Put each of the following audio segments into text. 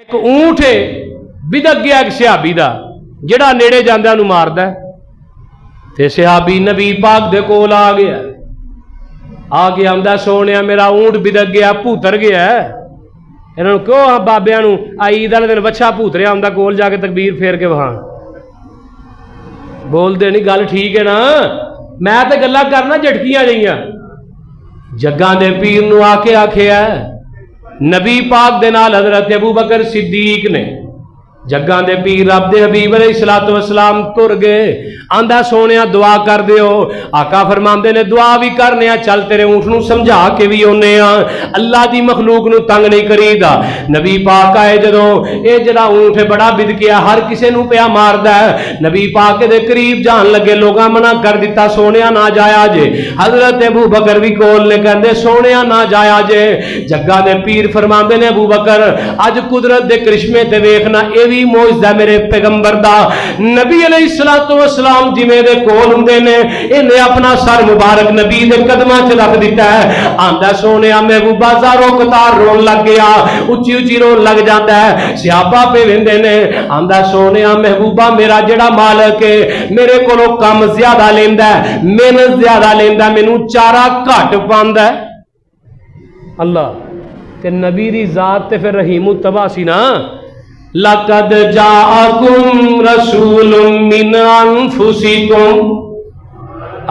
एक ऊंट है बिदक गया एक सिहाबी दा जिहड़ा नेड़े जांदा नूं मारदा ते सिहाबी नबी पाक दे कोल आ गया आंदा सोने मेरा ऊंट बिदक गया भूतर गया इन्होंने क्यों बाबिया ईद वाले दिन बच्चा भूत रहा आंदा कोल जाके तकबीर फेर के वहां बोलते नहीं गल ठीक है ना मैं तो गल्लां करना झटकियां जइयां जग्गां दे पीर नूं आके आखिया नबी पाक दे नाल हजरत अबू बकर सिद्दीक ने जग्गां दे पीर रब दे हबीब अलैहिस्सलातु वस्सलाम तुर गए आंदा सोने दुआ कर दियो आका फरमांदे ने दुआ भी करने चल तेरे ऊंट नूं समझा के भी ओने अल्लाह दी मखलूक नूं तंग नहीं करीदा नबी पाक आए जदों ये जड़ा ऊंट है बड़ा बिदकिया हर किसे नूं पिया मारदा है नबी पाक दे करीब जान लगे लोगां मना कर दिता सोने ना जाया जे हजरत अबू बकर भी कोल ने कहंदे सोने ना जाया जे जग्गां दे पीर फरमांदे ने अबू बकर अज कुदरत दे करिश्मे ते वेखना भी मौजदा मेरे पैगंबर दा नबी अलैहिस्सलातु वस्सलाम जिवें दे कोल हुंदे ने इन्हें अपना सर मुबारक नबी दे कदमां च रख दिता है आंदा सोने महबूबा ज़ारो कतार रोन लग गया उच्ची उच्ची रोन लग जाता है सियापा पे वेंदे ने आंदा सोने महबूबा मेरा जेड़ा मालिक है मेरे कोलों काम ज्यादा लेंदा है मेहनत ज्यादा लेंदा मैनू चारा घट पांदा है अल्लाह ते नबी दी जात ते फिर रहीमु तबा सी ना लक़द जाअकुम रसूलुम मिन अनफुसिकुम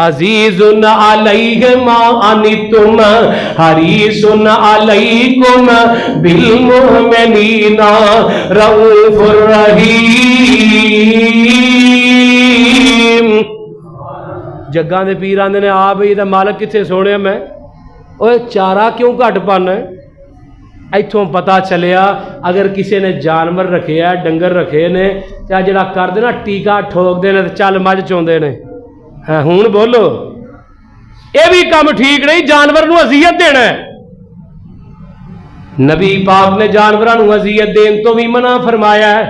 अज़ीज़ुन अलैहि मा अनितुम हरीसुन अलैकुम बिल मुमिनीना रऊफुर रहीम। जग्गां दे पीर आंदे ने आ बई दा मालक किथे सोने मैं ओए चारा क्यों घट पाना इथों पता चलिया अगर किसी ने जानवर रखे है डंगर रखे ने तो जरा कर देना टीका ठोकते हैं तो चल मझ चौंदे ने हाँ हुण बोलो ये भी काम ठीक नहीं जानवर नूं अज़ियत देना है नबी पाक ने जानवरों नूं अज़ियत देन तो भी मना फरमाया है